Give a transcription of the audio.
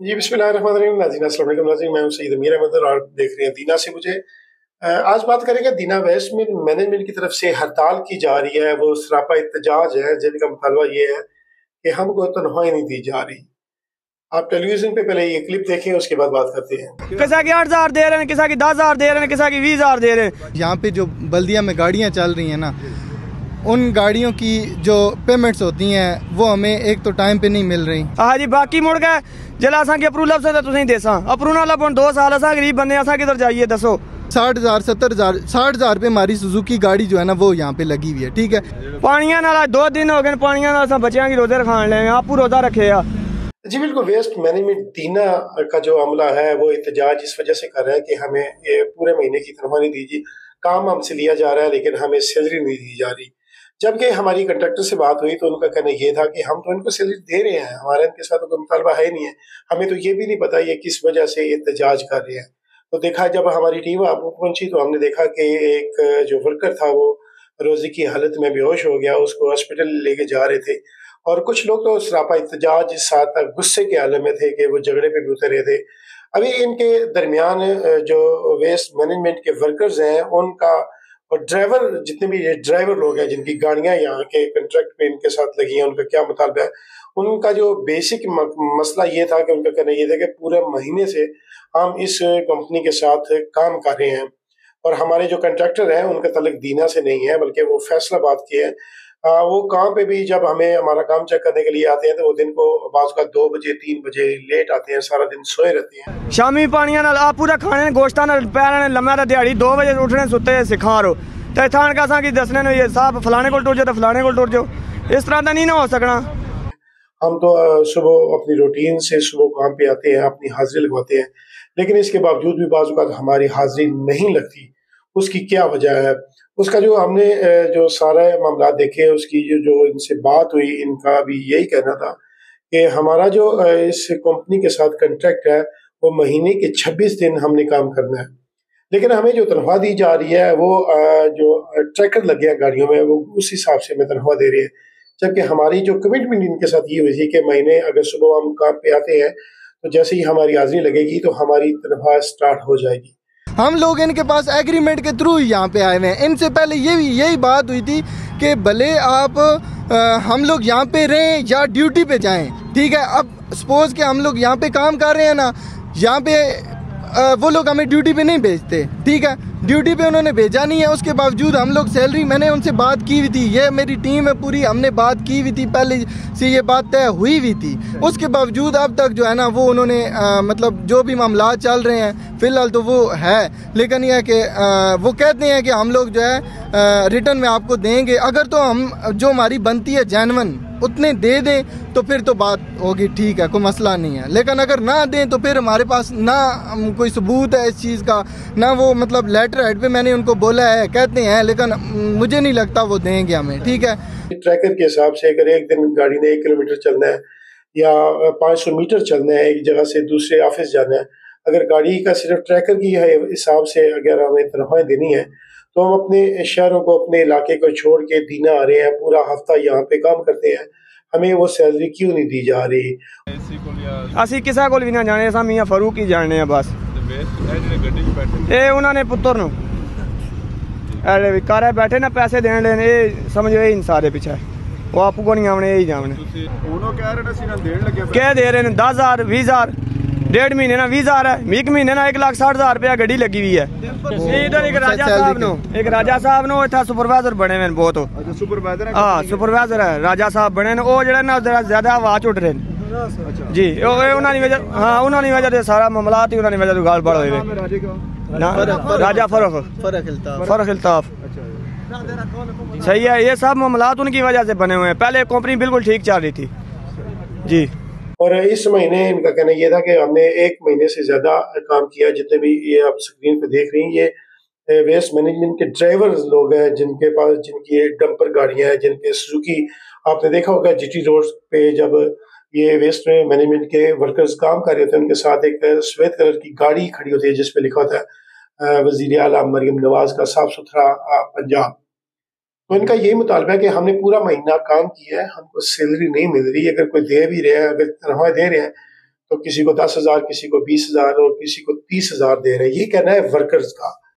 जी, बिस्मिल्लाहिर्रहमानिर्रहीम। नाज़रीन अस्सलाम वालेकुम। नाज़रीन मैं हूँ सईद अमीर अहमद और आप देख रहे हैं दीना से मुझे। आज बात करेंगे दीना वेस्ट में मैनेजमेंट की तरफ से हड़ताल की जा रही है, वो सरापा एहतजाज है जिनका मुतालबा ये है कि हमको तनख्वाही नहीं दी जा रही। आप टेलीविज़न पे पहले ये क्लिप देखें, उसके बाद बात करते हैं। किसा की 8,000 दे रहे हैं, किसा की 10,000 दे रहे हैं, किसा की 20,000 दे रहे हैं। यहाँ पे जो बल्दिया में गाड़ियाँ चल रही हैं ना, उन गाड़ियों की जो पेमेंट्स होती हैं वो हमें एक तो टाइम पे नहीं मिल रही। हाँ जी, बाकी मुड़ गए जिला असा अप्रूवल अफसर तो तुसीं देसा अप्रूवल अपन 2 साल असा गरीब बंदे असा किधर जाइए दसो। 60,000 70,000 60,000 रुपये हमारी सुजुकी गाड़ी जो है ना वो यहाँ पे लगी हुई है। ठीक है, पानिया नाल 2 दिन हो गए, पानिया नाल असा बच्चों की रोजे रखान ले आपू रोजा रखे आ। जी बिल्कुल, वेस्ट मैनेजमेंट दीना का जो अमला है वो एहतजाज इस वजह से कर रहा है कि हमें ये पूरे महीने की तनख्वाह नहीं दीजिए। काम हमसे लिया जा रहा है लेकिन हमें सैलरी नहीं दी जा रही। जबकि हमारी कंट्रैक्टर से बात हुई तो उनका कहना ये था कि हम तो इनको सैलरी दे रहे हैं, हमारा इनके साथ तो कोई मुतालबा है ही नहीं है, हमें तो ये भी नहीं पता ये किस वजह से एहतजाज कर रहे हैं। तो देखा, जब हमारी टीम आपको पहुंची तो हमने देखा कि एक जो वर्कर था वो रोजी की हालत में बेहोश हो गया, उसको हॉस्पिटल लेके जा रहे थे और कुछ लोग तो सरापा एहतजाज साथ गुस्से के आलम में थे कि वो झगड़े पे भी उतरे थे। अभी इनके दरमियान जो वेस्ट मैनेजमेंट के वर्कर्स हैं उनका और ड्राइवर, जितने भी ये ड्राइवर लोग हैं जिनकी गाड़ियां यहाँ के कॉन्ट्रैक्ट पे इनके साथ लगी हैं, उनका क्या मुतालबा है। उनका जो बेसिक मसला ये था कि उनका कहना ये था कि पूरे महीने से हम इस कंपनी के साथ काम कर रहे हैं और हमारे जो कंट्रैक्टर हैं उनका तल्लुक दीना से नहीं है बल्कि वो फैसलाबाद के हैं। वो काम पे भी जब हमें हमारा काम चेक करने के लिए आते हैं तो वो दिन को बाज़ का 2 बजे 3 बजे लेट आते हैं, सारा दिन सोए रहते हैं। शामी पानिया नाल आ पूरा खाने गोश्ता नाल पैर ने लम्मा दिहाड़ी 2 बजे उठने सुते सिखा रो ते थान का असा की दसने ने ये साहब फलाने को टुर जाओ तो फलाने को टुर जाओ, इस तरह का नहीं ना हो सकना। हम तो सुबह अपनी रूटीन से सुबह काम पे आते हैं, अपनी हाजिरी लगवाते हैं, लेकिन इसके बावजूद भी बाज़ औक़ात हमारी हाजिरी नहीं लगती। उसकी क्या वजह है? उसका जो हमने जो सारा मामला देखे, उसकी जो इनसे बात हुई, इनका भी यही कहना था कि हमारा जो इस कंपनी के साथ कॉन्ट्रैक्ट है वो महीने के 26 दिन हमने काम करना है, लेकिन हमें जो तनख्वाह दी जा रही है वो जो ट्रैकर लगे हैं गाड़ियों में वो उस हिसाब से हमें तनख्वाह दे रही है। जबकि हमारी जो कमिटमेंट इनके साथ ये हुई थी कि महीने अगर सुबह हम काम पे आते हैं तो जैसे ही हमारी हाजिरी लगेगी तो हमारी तनख्वाह स्टार्ट हो जाएगी। हम लोग इनके पास एग्रीमेंट के थ्रू यहाँ पे आए हुए हैं। इनसे पहले यही बात हुई थी कि भले आप हम लोग यहाँ पे रहें या ड्यूटी पे जाएं। ठीक है, अब सपोज के हम लोग यहाँ पे काम कर रहे हैं ना, यहाँ पे वो लोग हमें ड्यूटी पे नहीं भेजते। ठीक है, ड्यूटी पे उन्होंने भेजा नहीं है, उसके बावजूद हम लोग सैलरी, मैंने उनसे बात की हुई थी, ये मेरी टीम है पूरी, हमने बात की हुई थी, पहले से ये बात तय हुई हुई थी। उसके बावजूद अब तक जो है ना वो उन्होंने मतलब जो भी मामला चल रहे हैं फ़िलहाल तो वो है, लेकिन यह कि वो कहते हैं कि हम लोग जो है रिटर्न में आपको देंगे, अगर तो हम जो हमारी बनती है जेन्युइन उतने दे दें तो फिर तो बात होगी, ठीक है, कोई मसला नहीं है। लेकिन अगर ना दें तो फिर हमारे पास ना कोई सबूत है इस चीज़ का, ना वो मतलब लेटर हेड पे मैंने उनको बोला है, कहते हैं, लेकिन मुझे नहीं लगता वो देंगे हमें। ठीक है, ट्रैकर के हिसाब से अगर एक दिन गाड़ी ने 1 किलोमीटर चलना है या 500 मीटर चलना है एक जगह से दूसरे ऑफिस जाना है, अगर गाड़ी का सिर्फ ट्रैकर की हिसाब से अगर हमें तनख्वाहें देनी है तो हम अपने शहरों को, अपने इलाके को छोड़ के दीना आ रहे हैं, पूरा हफ्ता यहाँ पे काम करते हैं, हमें वो सैलरी क्यों नहीं दी जा रही? ਅਸੀਂ ਕਿਸੇ ਕੋਲ ਵੀ ਨਾ ਜਾਣੇ, ਅਸਾਂ ਮੀਆਂ ਫਾਰੂਕ ਹੀ ਜਾਣਦੇ ਆ ਬਸ। ਇਹ ਉਹਨਾਂ ਨੇ ਪੁੱਤਰ ਨੂੰ ਐਲੇ ਵੀ ਕਾਰੇ ਬੈਠੇ ਨਾ ਪੈਸੇ ਦੇਣ ਲੈਣ, ਇਹ ਸਮਝੋ ਇਹ ਇਨਸਾਰੇ ਪਿੱਛੇ ਉਹ ਆਪੂ ਕੋ ਨਹੀਂ ਆਵਣੇ, ਇਹ ਹੀ ਜਾਵਣੇ। ਉਹਨੂੰ ਕਹਿ ਰਹੇ ਨੇ ਅਸੀਂ ਨਾ ਦੇਣ ਲੱਗੇ, ਕਹਿ ਦੇ ਰਹੇ ਨੇ 10,000 20,000 डेढ़ महीने ना 20,000 है, एक महीने ना 1,60,000 रुपया गड्डी लगी हुई है। इधर एक राजा साहब नो इतना सुपरवाइजर बने हुए बहुत, हाँ सुपरवाइजर है, राजा साहब बने ने, वो जड़े ना ज्यादा आवाज उठ रहे हैं जी, उन्होंने वजह, हाँ उन्होंने वजह से सारा मामला ही उन्होंने वजह से गाल बड़ हुए ना। राजा फरख इल्ताफ सही है, ये सब मामला उनकी वजह से बने हुए हैं। पहले कंपनी बिल्कुल ठीक चल रही थी जी, और इस महीने इनका कहना यह था कि हमने 1 महीने से ज़्यादा काम किया। जितने भी ये आप स्क्रीन पे देख रही हैं ये वेस्ट मैनेजमेंट के ड्राइवर लोग हैं जिनके पास, जिनकी डंपर गाड़ियां हैं, जिनके सुजुकी, आपने देखा होगा जीटी रोड पे जब ये वेस्ट मैनेजमेंट के वर्कर्स काम कर रहे होते हैं उनके साथ एक सफ़ेद कलर की गाड़ी खड़ी होती है जिस पे लिखा होता है वज़ीर आला मरियम नवाज का साफ सुथरा पंजाब। तो इनका यही मुतालबा है कि हमने पूरा महीना काम किया है, हमको सैलरी नहीं मिल रही। अगर कोई दे भी रहे हैं, अगर तनख्वाह दे रहे हैं तो किसी को 10,000, किसी को 20,000 और किसी को 30,000 दे रहे हैं। ये कहना है वर्कर्स का।